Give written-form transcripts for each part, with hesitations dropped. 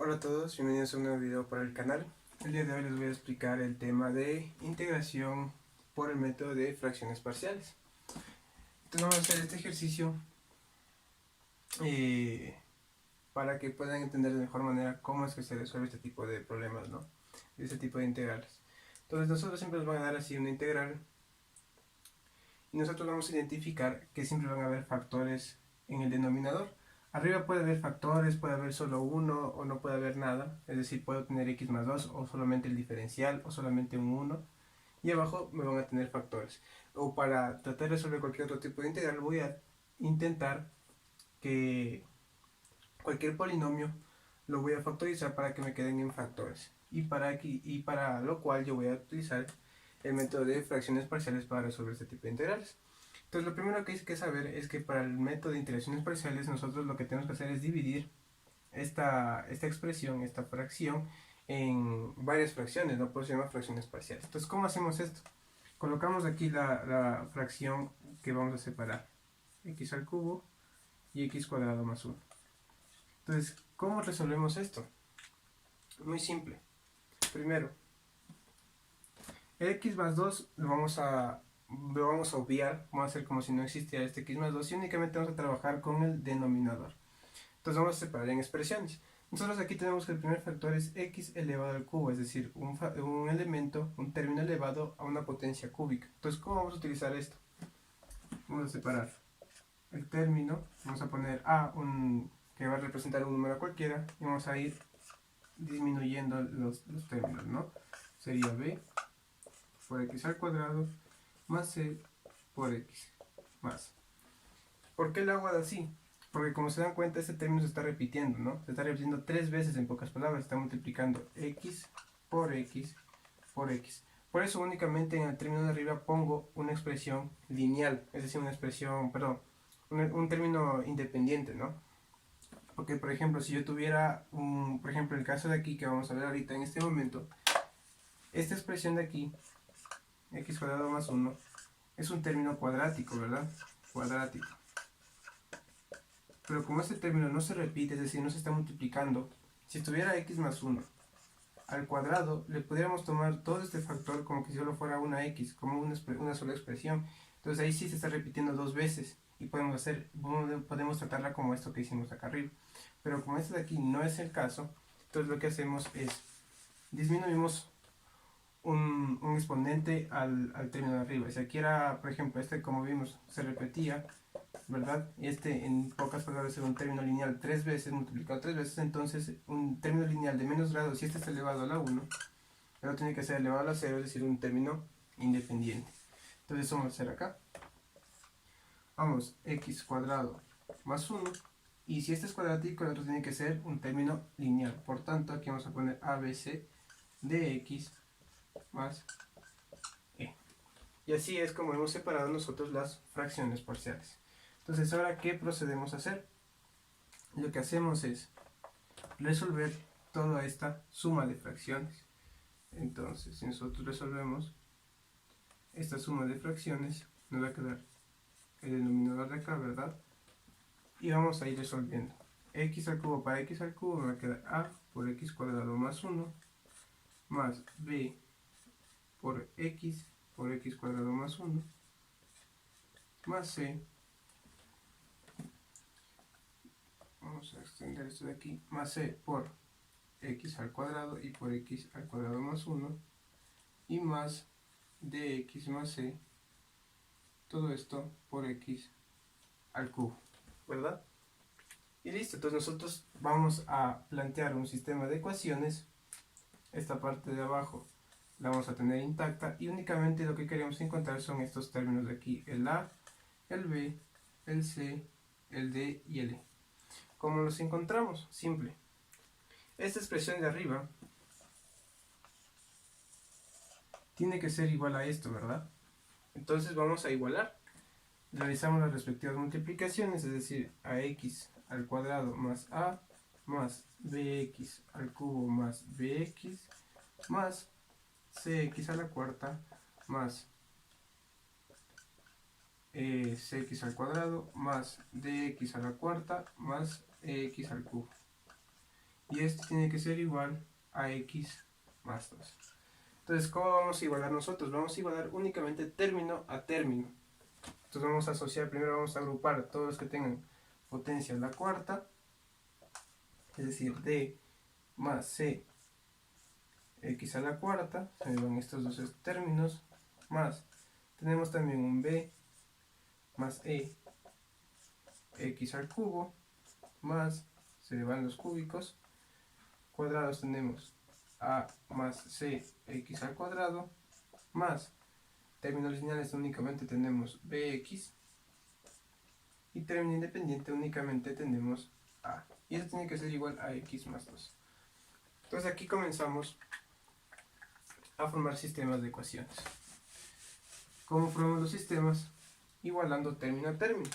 Hola a todos, bienvenidos a un nuevo video para el canal. El día de hoy les voy a explicar el tema de integración por el método de fracciones parciales. Entonces vamos a hacer este ejercicio para que puedan entender de mejor manera cómo es que se resuelve este tipo de problemas, ¿no? Este tipo de integrales. Entonces nosotros siempre nos van a dar así una integral y nosotros vamos a identificar que siempre van a haber factores en el denominador. Arriba puede haber factores, puede haber solo uno o no puede haber nada, es decir, puedo tener x más 2 o solamente el diferencial o solamente un 1. Y abajo me van a tener factores. O para tratar de resolver cualquier otro tipo de integral voy a intentar que cualquier polinomio lo voy a factorizar para que me queden en factores. Y para lo cual yo voy a utilizar el método de fracciones parciales para resolver este tipo de integrales. Entonces lo primero que hay que saber es que para el método de integraciones parciales nosotros lo que tenemos que hacer es dividir esta expresión, esta fracción, en varias fracciones, ¿no? Por eso se llama fracciones parciales. Entonces, ¿cómo hacemos esto? Colocamos aquí la fracción que vamos a separar, x al cubo y x cuadrado más 1. Entonces, ¿cómo resolvemos esto? Muy simple. Primero, el x más 2 lo vamos a obviar, vamos a hacer como si no existiera este x más 2 y únicamente vamos a trabajar con el denominador. Entonces vamos a separar en expresiones. Nosotros aquí tenemos que el primer factor es x elevado al cubo, es decir, un elemento, un término elevado a una potencia cúbica. Entonces, ¿cómo vamos a utilizar esto? Vamos a separar el término, vamos a poner que va a representar un número cualquiera, y vamos a ir disminuyendo los términos, ¿no? Sería b por x al cuadrado más c por x más. ¿Por qué lo hago así? Porque como se dan cuenta, este término se está repitiendo, ¿no? Se está repitiendo 3 veces en pocas palabras. Está multiplicando x por x por x. Por eso únicamente en el término de arriba pongo una expresión lineal, es decir, una expresión, perdón, un término independiente, ¿no? Porque, por ejemplo, si yo tuviera, por ejemplo, el caso de aquí que vamos a ver ahorita en este momento, esta expresión de aquí, x cuadrado más 1, es un término cuadrático, ¿verdad? Cuadrático. Pero como este término no se repite, es decir, no se está multiplicando, si estuviera x más 1 al cuadrado, le pudiéramos tomar todo este factor como que si solo fuera una x, como una sola expresión. Entonces ahí sí se está repitiendo 2 veces y podemos tratarla como esto que hicimos acá arriba. Pero como este de aquí no es el caso, entonces lo que hacemos es disminuimos un exponente al término de arriba. Si aquí era, por ejemplo, este como vimos se repetía, ¿verdad? Este en pocas palabras era un término lineal 3 veces, multiplicado 3 veces, entonces un término lineal de menos grado, si este está elevado a la 1, luego tiene que ser elevado a la 0, es decir, un término independiente. Entonces eso vamos a hacer acá. Vamos, x cuadrado más 1, y si este es cuadrático, el otro tiene que ser un término lineal. Por tanto, aquí vamos a poner ABC de x más e. Y así es como hemos separado nosotros las fracciones parciales. Entonces, ahora, ¿qué procedemos a hacer? Lo que hacemos es resolver toda esta suma de fracciones. Entonces, si nosotros resolvemos esta suma de fracciones, nos va a quedar el denominador de acá, ¿verdad? Y vamos a ir resolviendo. X al cubo para x al cubo me va a quedar a por x cuadrado más 1 más b por x cuadrado más 1 más c, vamos a extender esto de aquí, más c por x al cuadrado y por x al cuadrado más 1 y más dx más c, todo esto por x al cubo, ¿verdad? Y listo, entonces nosotros vamos a plantear un sistema de ecuaciones. Esta parte de abajo la vamos a tener intacta y únicamente lo que queremos encontrar son estos términos de aquí, el a, el b, el c, el d y el e. ¿Cómo los encontramos? Simple. Esta expresión de arriba tiene que ser igual a esto, ¿verdad? Entonces vamos a igualar. Realizamos las respectivas multiplicaciones, es decir, ax al cuadrado más a más bx al cubo más bx más cx a la cuarta más cx al cuadrado más dx a la cuarta más x al cubo. y este tiene que ser igual a x más 2. Entonces, ¿cómo vamos a igualar nosotros? Vamos a igualar únicamente término a término. Entonces vamos a asociar, primero vamos a agrupar todos los que tengan potencia a la cuarta, es decir, d más c x a la cuarta, se me van estos dos términos, más, tenemos también un b más e x al cubo, más, se le van los cúbicos, cuadrados tenemos a más c x al cuadrado, más, términos lineales únicamente tenemos bx, y término independiente únicamente tenemos a, y eso tiene que ser igual a x más 2. Entonces aquí comenzamos a formar sistemas de ecuaciones. ¿Cómo formamos los sistemas? Igualando término a término.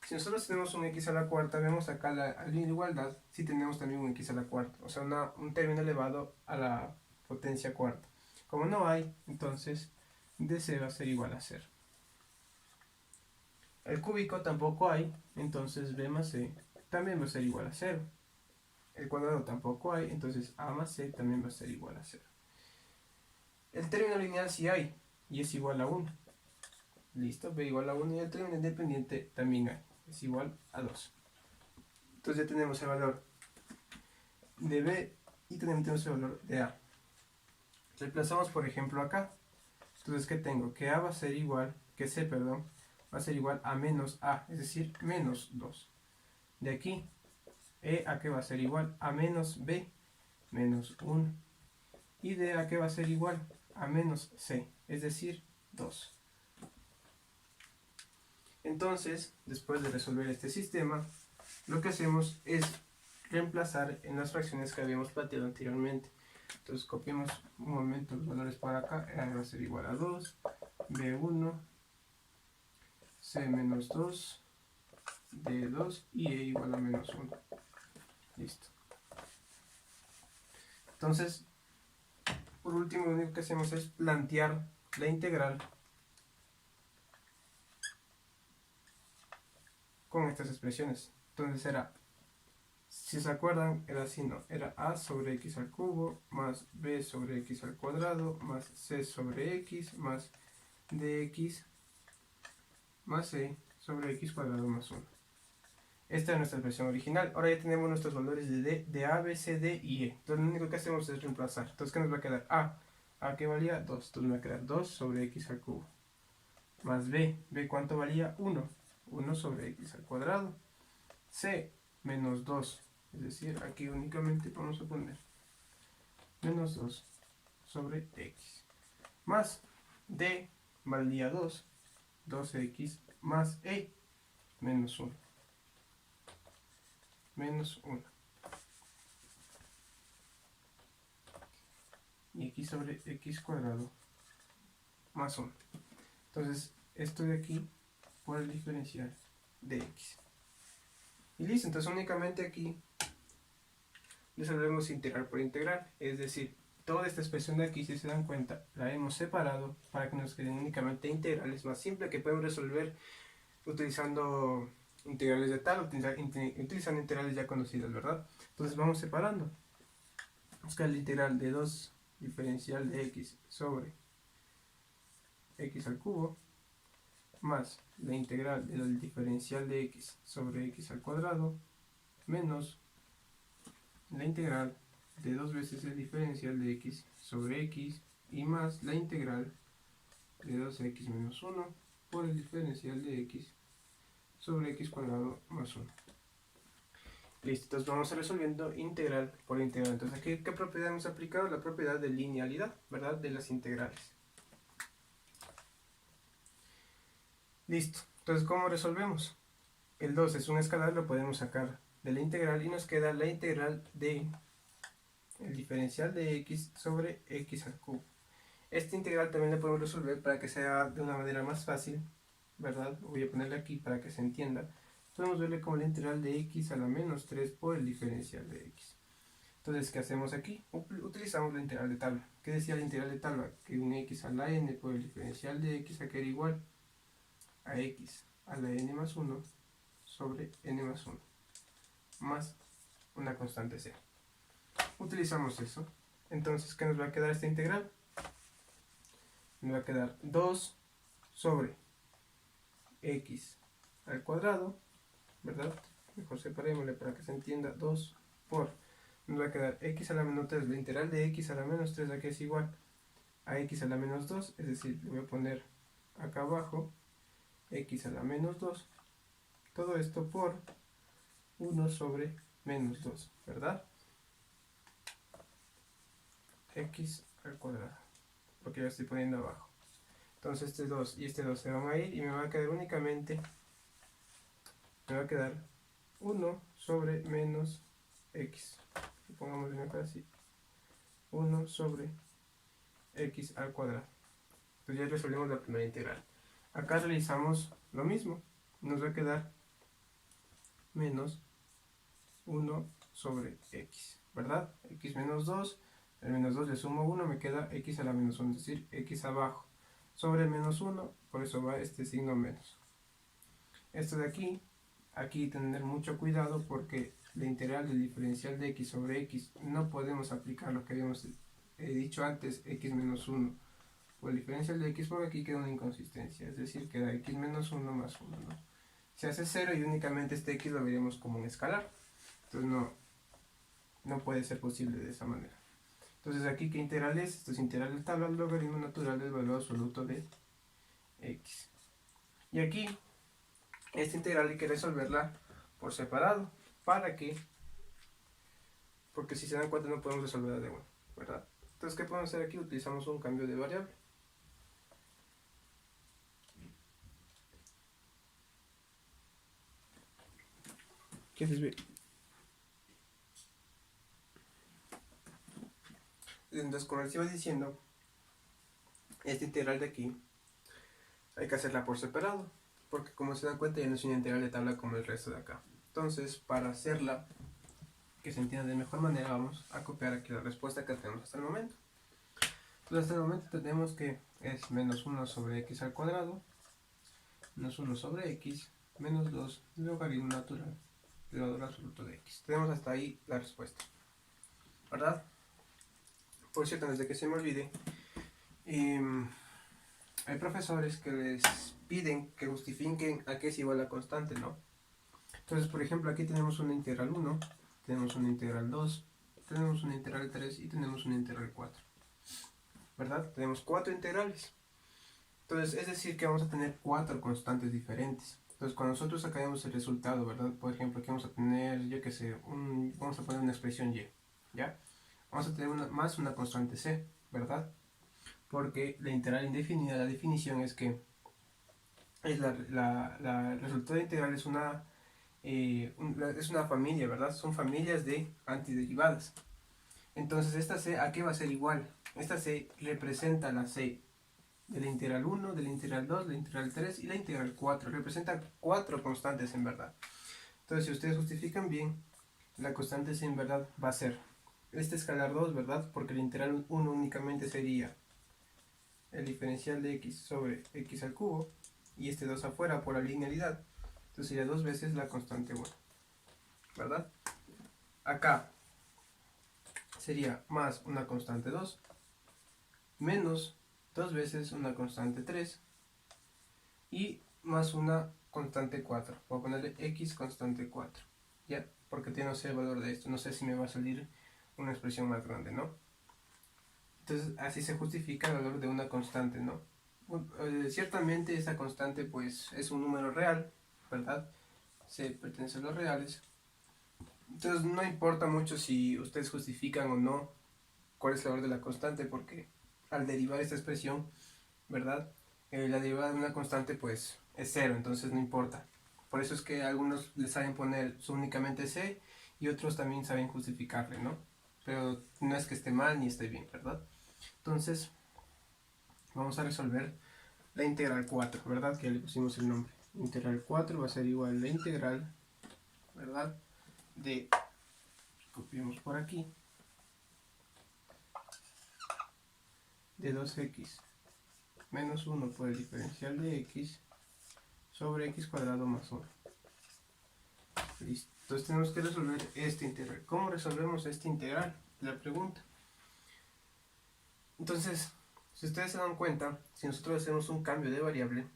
Si nosotros tenemos un x a la cuarta, vemos acá la igualdad si tenemos también un x a la cuarta, o sea, un término elevado a la potencia cuarta. Como no hay, entonces dc va a ser igual a 0. El cúbico tampoco hay, entonces b más c también va a ser igual a 0. El cuadrado tampoco hay, entonces a más c también va a ser igual a 0. El término lineal sí hay, y es igual a 1. Listo, b igual a 1, y el término independiente también hay, es igual a 2. Entonces ya tenemos el valor de b y también tenemos el valor de a. Reemplazamos por ejemplo acá. Entonces, ¿qué tengo? Que a va a ser igual, que c, perdón, va a ser igual a menos a, es decir, menos 2. De aquí, a que va a ser igual a menos b, menos 1. Y de a que va a ser igual a menos c, es decir, 2. Entonces, después de resolver este sistema, lo que hacemos es reemplazar en las fracciones que habíamos planteado anteriormente. Entonces copiamos un momento los valores para acá, a va a ser igual a 2, b1, c menos 2, d2 y e igual a menos 1. Listo. Entonces, por último, lo único que hacemos es plantear la integral con estas expresiones. Entonces era, si se acuerdan, era así, ¿no? Era a sobre x al cubo, más b sobre x al cuadrado, más c sobre x, más dx, más c sobre x cuadrado más 1. Esta es nuestra expresión original. Ahora ya tenemos nuestros valores de d, de a, b, c, d y e. Entonces lo único que hacemos es reemplazar. Entonces, ¿qué nos va a quedar? A que valía 2. Entonces me va a quedar 2 sobre x al cubo. Más b. B, ¿cuánto valía? 1. 1 sobre x al cuadrado. C, menos 2. Es decir, aquí únicamente vamos a poner menos 2 sobre x. Más d valía 2. 2x más e, menos 1. Menos 1. Y x sobre x cuadrado más 1. Entonces, esto de aquí por el diferencial de x. Y listo, entonces únicamente aquí resolvemos integral por integral. Es decir, toda esta expresión de aquí, si se dan cuenta, la hemos separado para que nos queden únicamente integrales más simples que podemos resolver utilizando integrales de tal, utilizando integrales ya conocidas, ¿verdad? Entonces vamos separando. Buscar la integral de 2 diferencial de x sobre x al cubo más la integral del diferencial de x sobre x al cuadrado menos la integral de 2 veces el diferencial de x sobre x y más la integral de 2x menos 1 por el diferencial de x sobre x cuadrado más 1. Listo, entonces vamos a resolviendo integral por integral. Entonces aquí, ¿qué propiedad hemos aplicado? La propiedad de linealidad, ¿verdad? De las integrales. Listo, entonces ¿cómo resolvemos? El 2 es un escalar, lo podemos sacar de la integral y nos queda la integral de el diferencial de x sobre x al cubo. Esta integral también la podemos resolver para que sea de una manera más fácil, ¿verdad? Voy a ponerla aquí para que se entienda. Podemos verle como la integral de x a la menos 3 por el diferencial de x. Entonces, ¿qué hacemos aquí? Utilizamos la integral de tabla. ¿Qué decía la integral de tabla? Que un x a la n por el diferencial de x a que era igual a x a la n más 1 sobre n más 1 más una constante c. utilizamos eso. Entonces, ¿qué nos va a quedar esta integral? Nos va a quedar 2 sobre x al cuadrado, ¿verdad? Mejor separémosle para que se entienda. 2 por, nos va a quedar x a la menos 3, la integral de x a la menos 3 aquí es igual a x a la menos 2, es decir, le voy a poner acá abajo x a la menos 2, todo esto por 1 sobre menos 2, ¿verdad? X al cuadrado, porque lo estoy poniendo abajo. Entonces este 2 y este 2 se van a ir y me va a quedar únicamente, me va a quedar 1 sobre menos x. Pongamos acá así, 1 sobre x al cuadrado. Entonces ya resolvimos la primera integral. Acá realizamos lo mismo, nos va a quedar menos 1 sobre x, ¿verdad? X menos 2, el menos 2 le sumo 1, me queda x a la menos 1, es decir, x abajo, sobre el menos 1, por eso va este signo menos. Esto de aquí, aquí tener mucho cuidado porque la integral del diferencial de x sobre x no podemos aplicar lo que habíamos dicho antes, x menos 1 por el diferencial de x, porque aquí queda una inconsistencia, es decir, queda x menos 1 más 1, ¿no? Se hace 0 y únicamente este x lo veremos como un escalar, entonces no puede ser posible de esa manera. Entonces aquí, ¿qué integral es? Esto es integral de tabla del logaritmo natural del valor absoluto de x. Y aquí, esta integral hay que resolverla por separado. ¿Para qué? Porque si se dan cuenta no podemos resolverla de una, ¿verdad? Entonces, ¿qué podemos hacer aquí? Utilizamos un cambio de variable. ¿Qué haces, ve? Entonces, como les iba diciendo, esta integral de aquí hay que hacerla por separado, porque como se dan cuenta ya no es una integral de tabla como el resto de acá. Entonces, para hacerla que se entienda de mejor manera, vamos a copiar aquí la respuesta que tenemos hasta el momento. Entonces, hasta el momento tenemos que es menos 1 sobre x al cuadrado, menos 1 sobre x, menos 2 logaritmo natural del valor absoluto de x. Tenemos hasta ahí la respuesta, ¿verdad? Por cierto, antes de que se me olvide, hay profesores que les piden que justifiquen a qué es igual la constante, ¿no? Entonces, por ejemplo, aquí tenemos una integral 1, tenemos una integral 2, tenemos una integral 3 y tenemos una integral 4, ¿verdad? Tenemos 4 integrales. Entonces, es decir que vamos a tener 4 constantes diferentes. Entonces, cuando nosotros sacamos el resultado, ¿verdad? Por ejemplo, aquí vamos a tener, yo qué sé, vamos a poner una expresión y, ¿ya? Vamos a tener más una constante c, ¿verdad? Porque la integral indefinida, la definición es que es el resultado integral es una familia, ¿verdad? Son familias de antiderivadas. Entonces, esta c, ¿a qué va a ser igual? Esta c representa la c de la integral 1, de la integral 2, la integral 3 y la integral 4. Representa 4 constantes en verdad. Entonces, si ustedes justifican bien, la constante c en verdad va a ser este escalar 2, ¿verdad? Porque la integral 1 únicamente sería el diferencial de x sobre x al cubo y este 2 afuera por la linealidad. Entonces sería 2 veces la constante 1, ¿verdad? Acá sería más una constante 2 menos 2 veces una constante 3 y más una constante 4. Voy a ponerle x constante 4, ¿ya? Porque no sé el valor de esto, no sé si me va a salir una expresión más grande, ¿no? Entonces así se justifica el valor de una constante, ¿no? Ciertamente esa constante pues es un número real, ¿verdad? Se pertenece a los reales. Entonces no importa mucho si ustedes justifican o no cuál es el valor de la constante, porque al derivar esta expresión, ¿verdad? La derivada de una constante pues es cero, entonces no importa. Por eso es que algunos les saben poner únicamente c y otros también saben justificarle, ¿no? Pero no es que esté mal ni esté bien, ¿verdad? Entonces vamos a resolver la integral 4, ¿verdad? Que ya le pusimos el nombre. Integral 4 va a ser igual a la integral, ¿verdad? De, copiamos por aquí, de 2x menos 1 por el diferencial de x sobre x cuadrado más 1. Listo. Entonces tenemos que resolver esta integral. ¿Cómo resolvemos esta integral? de la pregunta. Entonces, si ustedes se dan cuenta, si nosotros hacemos un cambio de variable,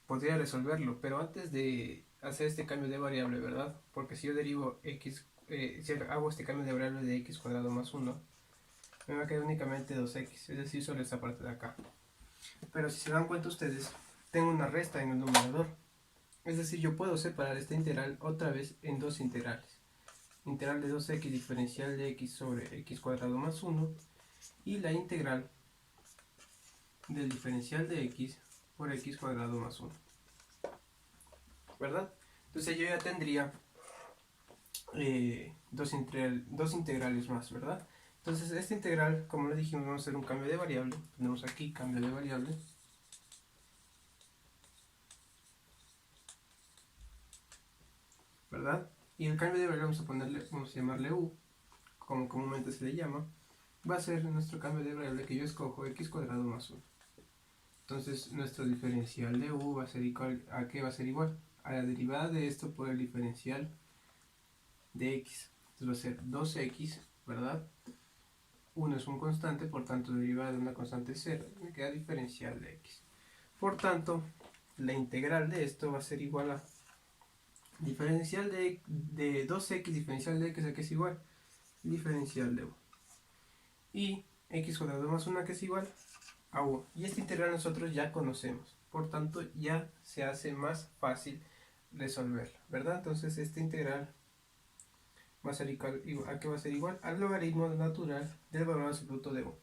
podría resolverlo, pero antes de hacer este cambio de variable, ¿verdad? Porque si yo derivo x, si hago este cambio de variable de x cuadrado más 1, me va a quedar únicamente 2x, es decir, solo esta parte de acá. Pero si se dan cuenta ustedes, tengo una resta en el numerador. Es decir, yo puedo separar esta integral otra vez en dos integrales. Integral de 2x diferencial de x sobre x cuadrado más 1 y la integral del diferencial de x por x cuadrado más 1. ¿Verdad? Entonces yo ya tendría dos integrales más, ¿verdad? Entonces esta integral, como le dijimos, vamos a hacer un cambio de variable. Tenemos aquí cambio de variable. ¿Verdad? Y el cambio de variable vamos a llamarle u, como comúnmente se le llama. Va a ser nuestro cambio de variable que yo escojo, x cuadrado más 1. Entonces nuestro diferencial de u va a ser igual, ¿a qué va a ser igual? A la derivada de esto por el diferencial de x. Entonces va a ser 2x, ¿verdad? 1 es un constante, por tanto derivada de una constante es 0. Me queda diferencial de x. Por tanto, la integral de esto va a ser igual a diferencial de 2x diferencial de x, ¿a qué es igual? Diferencial de u. Y x cuadrado más 1, que es igual a u. Y esta integral nosotros ya conocemos. Por tanto, ya se hace más fácil resolverla, ¿verdad? Entonces, esta integral va a ser igual, ¿a qué va a ser igual? Al logaritmo natural del valor absoluto de u.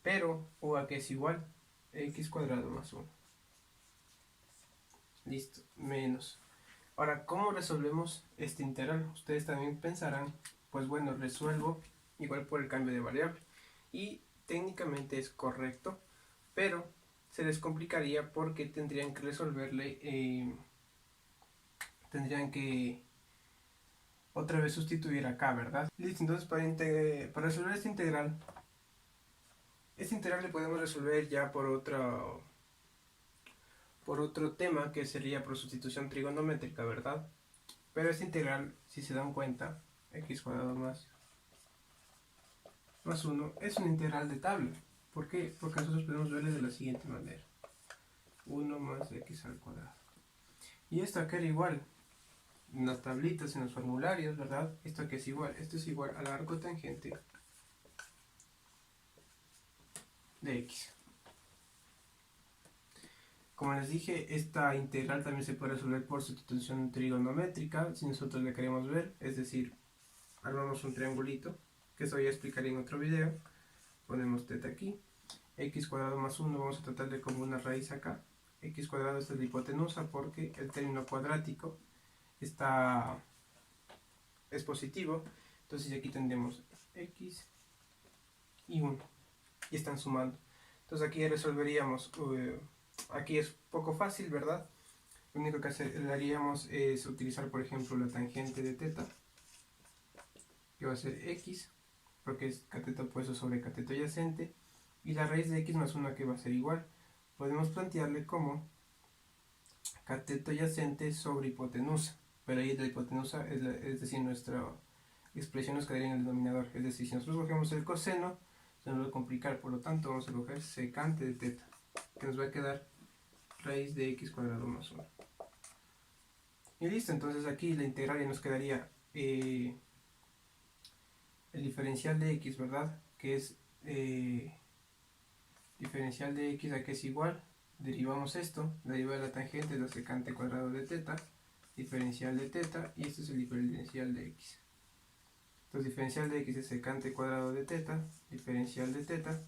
Pero, u a qué es igual? X cuadrado más 1. Listo, menos. Ahora, ¿cómo resolvemos esta integral? Ustedes también pensarán, pues bueno, resuelvo igual por el cambio de variable. Y técnicamente es correcto, pero se les complicaría porque tendrían que resolverle, tendrían que otra vez sustituir acá, ¿verdad? Listo, entonces para resolver esta integral le podemos resolver ya por otro tema que sería por sustitución trigonométrica, ¿verdad? Pero esta integral, si se dan cuenta, x cuadrado más 1 es una integral de tabla. ¿Por qué? Porque nosotros podemos verle de la siguiente manera: 1 más x al cuadrado. Y esto acá era igual en las tablitas, en los formularios, ¿verdad? Esto aquí es igual. Esto es igual al arco tangente de x. Como les dije, esta integral también se puede resolver por sustitución trigonométrica, si nosotros la queremos ver. Es decir, armamos un triangulito, que eso ya explicaré en otro video. Ponemos θ aquí. X cuadrado más 1 vamos a tratarle como una raíz acá. X cuadrado es la hipotenusa porque el término cuadrático es positivo. Entonces aquí tendremos x y 1. Y están sumando. Entonces aquí resolveríamos. Aquí es poco fácil, ¿verdad? Lo único que haríamos es utilizar, por ejemplo, la tangente de θ, que va a ser x, porque es cateto opuesto sobre cateto adyacente, y la raíz de x más 1, que va a ser igual. Podemos plantearle como cateto adyacente sobre hipotenusa, pero ahí la hipotenusa es decir, nuestra expresión nos quedaría en el denominador. Es decir, si nosotros cogemos el coseno, se nos va a complicar, por lo tanto vamos a coger secante de θ, que nos va a quedar raíz de x cuadrado más 1. Y listo, entonces aquí la integral ya nos quedaría el diferencial de x, ¿verdad? Que es diferencial de x, a que es igual, derivamos esto, la derivada de la tangente es la secante cuadrado de θ, diferencial de θ, y esto es el diferencial de x. Entonces diferencial de x es secante cuadrado de θ, diferencial de θ,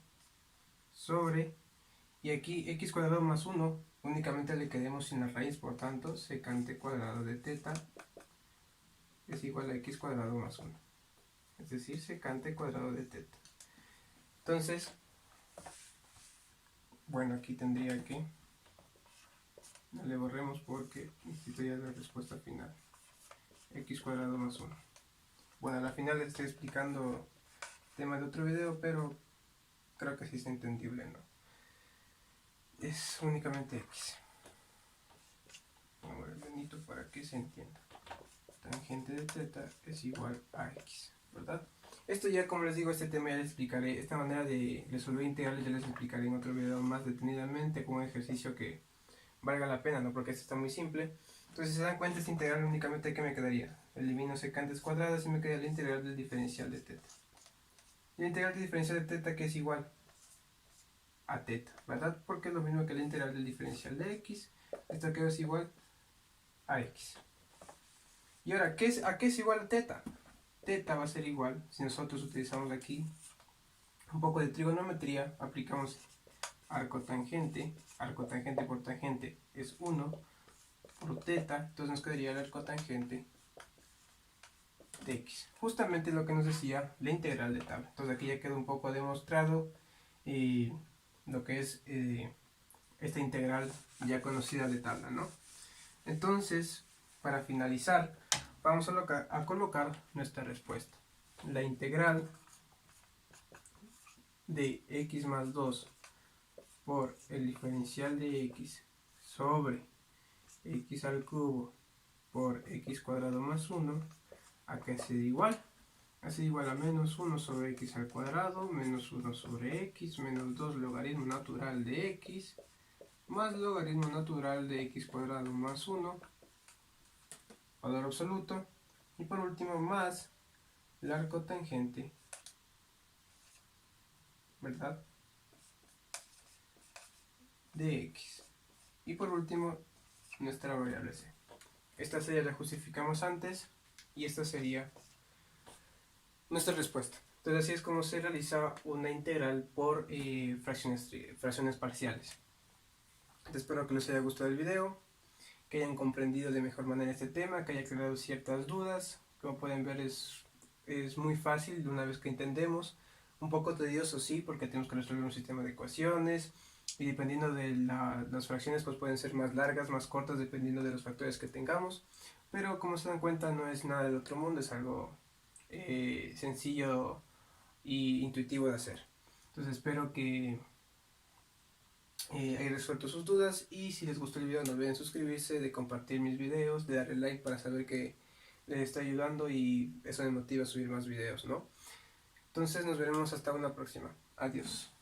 sobre, y aquí x cuadrado más 1, únicamente le quedemos sin la raíz, por tanto, secante cuadrado de θ es igual a x cuadrado más 1. Es decir, secante cuadrado de θ. Entonces, bueno, aquí tendría que, no le borremos porque necesito ya la respuesta final. X cuadrado más 1. Bueno, a la final les estoy explicando tema de otro video, pero creo que sí es entendible, ¿no? Es únicamente x. Vamos a ver bonito para que se entienda. Tangente de θ es igual a x, ¿verdad? Esto ya, como les digo, este tema ya les explicaré, esta manera de resolver integrales ya les explicaré en otro video más detenidamente, con un ejercicio que valga la pena, ¿no? Porque este está muy simple. Entonces, si se dan cuenta, esta integral únicamente, ¿qué me quedaría? Elimino secantes cuadradas y me queda la integral del diferencial de teta. La integral del diferencial de teta, que es igual a teta, ¿verdad? Porque es lo mismo que la integral del diferencial de x. Esto queda es igual a x. Y ahora, ¿a qué es igual a teta? Teta va a ser igual, si nosotros utilizamos aquí un poco de trigonometría, aplicamos arco tangente por tangente es 1 por teta, entonces nos quedaría el arco tangente de x. Justamente lo que nos decía la integral de tabla. Entonces aquí ya quedó un poco demostrado lo que es esta integral ya conocida de tabla, ¿no? Entonces, para finalizar, vamos a colocar nuestra respuesta. La integral de x más 2 por el diferencial de x sobre x al cubo por x cuadrado más 1, ¿a qué se da igual? Hace igual a menos 1 sobre x al cuadrado, menos 1 sobre x, menos 2 logaritmo natural de x, más logaritmo natural de x cuadrado más 1, valor absoluto, y por último más el arco tangente, ¿verdad?, de x. Y por último, nuestra variable c. Esta sería la justificamos antes y esta sería nuestra respuesta. Entonces así es como se realiza una integral por fracciones parciales. Espero que les haya gustado el video, que hayan comprendido de mejor manera este tema, que haya aclarado ciertas dudas. Como pueden ver es muy fácil una vez que entendemos. Un poco tedioso sí, porque tenemos que resolver un sistema de ecuaciones y dependiendo de las fracciones pues pueden ser más largas, más cortas, dependiendo de los factores que tengamos. Pero como se dan cuenta no es nada del otro mundo, es algo sencillo e intuitivo de hacer. Entonces espero que hayan resuelto sus dudas y si les gustó el video no olviden suscribirse, de compartir mis videos, de darle like para saber que les está ayudando y eso me motiva a subir más videos, ¿no? Entonces nos veremos hasta una próxima. Adiós.